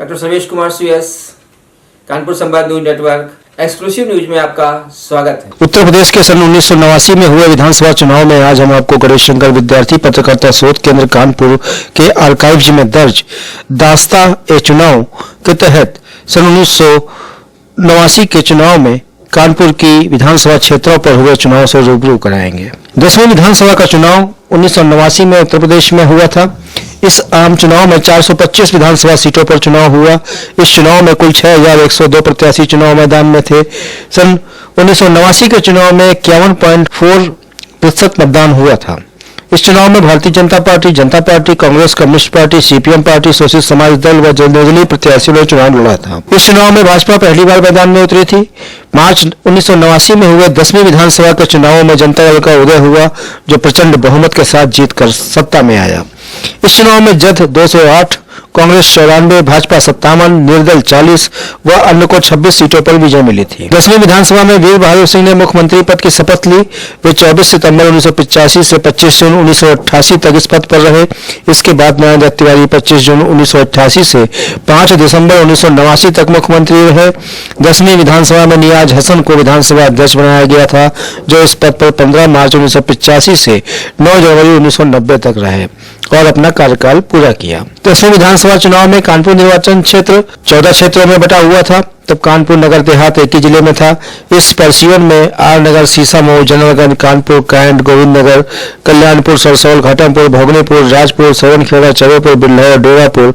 Doctor Sarvesh Kumar CS, Kanpur संवाद news network exclusive news में आपका स्वागत है। उत्तर प्रदेश के सन 1989 में हुए विधानसभा चुनाव में आज हम आपको गणेश शंकर विद्यार्थी पत्रकारिता शोध केंद्र कानपुर के आर्काइव्स में दर्ज दास्ता ए चुनाव के तहत सन 1989 के चुनाव में कानपुर की विधानसभा क्षेत्रों पर हुए चुनाव से रूबरू कराएंगे। 10वीं विधानसभा का चुनाव 1989 में उत्तर प्रदेश में हुआ था। इस आम चुनाव में 425 विधानसभा सीटों पर चुनाव हुआ। इस चुनाव में कुल 6102 प्रत्याशी चुनाव मैदान में थे। सन 1989 के चुनाव में 51.4% मतदान हुआ था। इस चुनाव में Bharatiya Janata party, Congress, communist party, CPM party, socialist समाज दल व निर्दलीय प्रत्याशियों ने चुनाव लड़ा था। इस चुनाव में भाजपा पहली बार मैदान में उतरी थी। मार्च 1989 में हुए 10वीं विधानसभा के चुनाव में जनता दल का उदय हुआ, जो प्रचंड बहुमत के साथ जीतकर सत्ता में आया। इस चुनाव में जद 208, कांग्रेस 94, भाजपा 57, निर्दल 40 व अन्य को 26 सीटों पर विजय मिली थी। 10वीं विधानसभा में वीर बहादुर सिंह ने मुख्यमंत्री पद की शपथ ली। वे 24 सितंबर 1985 से 25 जून 1988 तक इस पद पर रहे। इसके बाद नरेंद्र तिवारी 25 जून 1988 से 5 दिसंबर 1989 तक मुख्यमंत्री रहे। 10वीं विधानसभा में नियाज हसन को विधानसभा अध्यक्ष बनाया गया था, जो इस पद पर 15 मार्च 1985 से 9 जनवरी 1990 तक रहे और अपना कार्यकाल पूरा किया। 10वीं विधानसभा चुनाव में कानपुर निर्वाचन क्षेत्र 14 क्षेत्रों में बटा हुआ था। तब कानपुर नगर देहात एक ही जिले में था। इस परिसीमन में आर नगर, सीसामऊ, जनरलगंज, कानपुर, कैंट, गोविंद नगर, कल्याणपुर, सरसौल, घाटमपुर, भोगनीपुर, राजपुर, सवनखेड़ा, चरेपुर, बिल्हौर, डेरापुर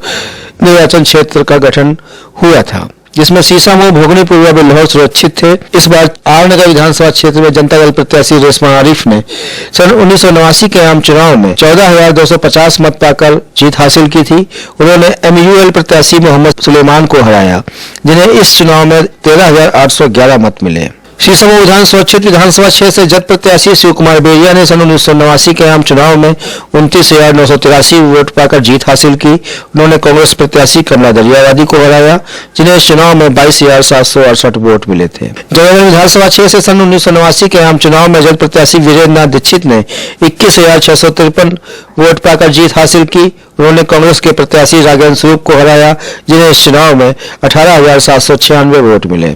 निर्वाचन क्षेत्र का गठन हुआ था, जिसमें सीसामऊ, भोगनीपुर व बिल्हौर सुरक्षित थे। इस बार आर नगर विधानसभा क्षेत्र में जनता दल प्रत्याशी रेशमा आरिफ ने सन 1989 के आम चुनाव में 14,250 मत पाकर जीत हासिल की थी। उन्होंने MUL प्रत्याशी मोहम्मद सुलेमान को हराया, जिन्हें इस चुनाव में 13,811 मत मिले। सीसामऊ विधानसभा क्षेत्र से जद प्रत्याशी शिव कुमार बेरिया ने सन 1989 के आम चुनाव में 29,983 वोट पाकर जीत हासिल की। उन्होंने कांग्रेस प्रत्याशी कमला दरियावादी को हराया, जिन्हें इस चुनाव में 22,768 वोट मिले थे। जनरल विधानसभा क्षेत्र से सन 1989 के आम चुनाव में जद प्रत्याशी वीरेंद्र नाथ दीक्षित ने 21,653 वोट पाकर जीत हासिल की। उन्होंने कांग्रेस के प्रत्याशी राघवेंद्र स्वरूप को हराया, जिन्हें इस चुनाव में 18,796 वोट मिले।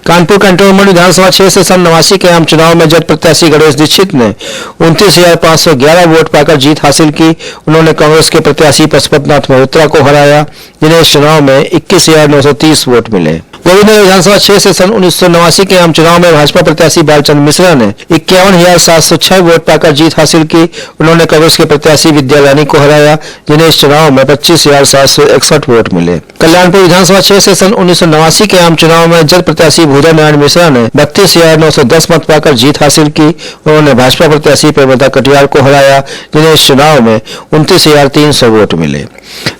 कानपुर कंटोनमेंट विधानसभा क्षेत्र से सन 89 के आम चुनाव में जद प्रत्याशी गणेश दीक्षित ने 29,511 वोट पाकर जीत हासिल की। उन्होंने कांग्रेस के प्रत्याशी पशुपतनाथ मल्होत्रा को हराया, जिन्हें इस चुनाव में 21,930 वोट मिले। गोविंदनगर विधानसभा क्षेत्र से सन 1989 के आम चुनाव में भाजपा प्रत्याशी बालचंद्र मिश्रा ने 51,706 वोट पाकर जीत हासिल की। उन्होंने कांग्रेस के प्रत्याशी विद्या रानी को हराया, जिन्हें इस चुनाव में 25,761 वोट मिले। कल्याणपुर विधानसभा क्षेत्र से सन 1989 के आम चुनाव में जद प्रत्याशी भूरा नारायण मिश्रा ने 32,910 मत पाकर जीत हासिल की। उन्होंने भाजपा प्रत्याशी प्रेमलता कटियार को हराया, जिन्हें इस चुनाव में 29,300 वोट मिले।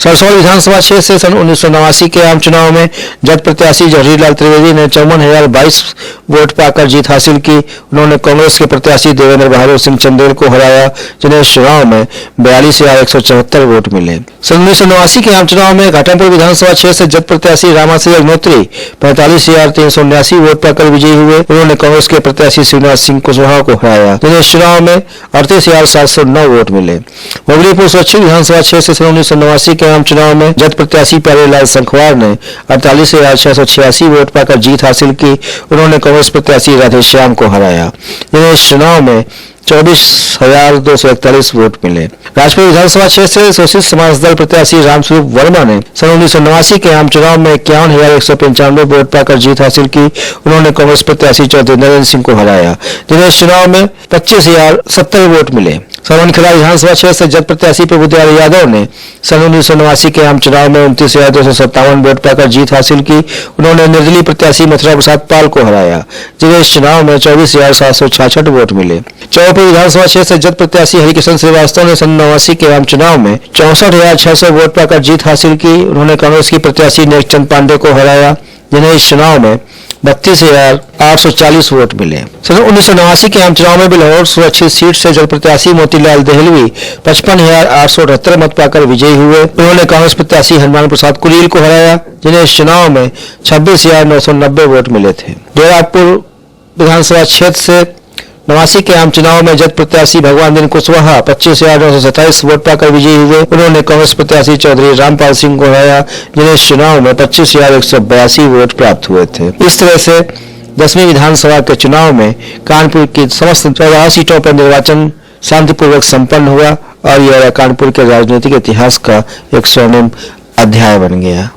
सरसौल विधानसभा क्षेत्र से सन 1989 के आम चुनाव में जद प्रत्याशी जवाहरीलाल त्रिवेदी ने 54,022 वोट पाकर जीत हासिल की। उन्होंने कांग्रेस के प्रत्याशी देवेंद्र बहादुर सिंह चंदेल को हराया, जिन्हें इस चुनाव में 42,174 वोट मिले। सन 1989 के आम चुनाव में घाटमपुर विधानसभा क्षेत्र से जद प्रत्याशी रामाश्री अग्निहोत्री 45,379 वोट पाकर विजयी हुए। उन्होंने कांग्रेस के प्रत्याशी श्रीनिवास सिंह कुशवाहा को हराया, जिन्हें इस चुनाव में 38,709 वोट मिले। भोगनीपुर सुरक्षित विधानसभा क्षेत्र से सन 1989 के आम चुनाव में जद प्रत्याशी प्यारेलाल संखवार ने 48,686 वोट पाकर जीत हासिल की। उन्होंने कांग्रेस प्रत्याशी राधेश्याम को हराया, जिन्हें इस चुनाव में 24,241 वोट मिले। राजपुर विधानसभा क्षेत्र से सोशलिस्ट समाज दल प्रत्याशी रामस्वरूप वर्मा ने सन 1989 के आम चुनाव में 51,195 वोट पाकर जीत हासिल की। उन्होंने कांग्रेस प्रत्याशी चौधरी नरेंद्र सिंह को हराया, जिन्हें इस चुनाव में 25,070 वोट मिले। सवनखेड़ा विधानसभा क्षेत्र से जद प्रत्याशी प्रभुदयाल यादव ने सन 1989 के आम चुनाव में 29,257 वोट पाकर जीत हासिल की। उन्होंने निर्दलीय प्रत्याशी मथुरा प्रसाद पाल को हराया, जिन्हें इस चुनाव में 24,766 वोट मिले। चौपुर विधानसभा क्षेत्र से जद प्रत्याशी हरिकिशन श्रीवास्तव ने सन 1989 के आम चुनाव में 64,600 वोट पाकर जीत हासिल की। उन्होंने कांग्रेस की प्रत्याशी नेकचंद पांडे को हराया, जिन्हें इस चुनाव में 32,840 वोट मिले। सन 1989 के आम चुनाव में बिल्हौर सुरक्षित सीट से जद प्रत्याशी मोतीलाल देहलवी 55,878 मत पाकर विजयी हुए। उन्होंने कांग्रेस प्रत्याशी हनुमान प्रसाद कुलील को हराया, जिन्हें इस चुनाव में 26,990 वोट मिले थे। डेरापुर विधानसभा क्षेत्र से नवासी के आम चुनाव में जद प्रत्याशी भगवान दिन कुशवाहा 25,927 वोट पाकर विजयी हुए। उन्होंने कांग्रेस प्रत्याशी चौधरी रामपाल सिंह को हराया, जिन्हें इस चुनाव में 25,182 वोट प्राप्त हुए थे। इस तरह से 10वीं विधानसभा के चुनाव में कानपुर की समस्त 14 सीटों पर निर्वाचन शांतिपूर्वक संपन्न हुआ और यह कानपुर के राजनीतिक इतिहास का एक स्वर्णिम अध्याय बन गया।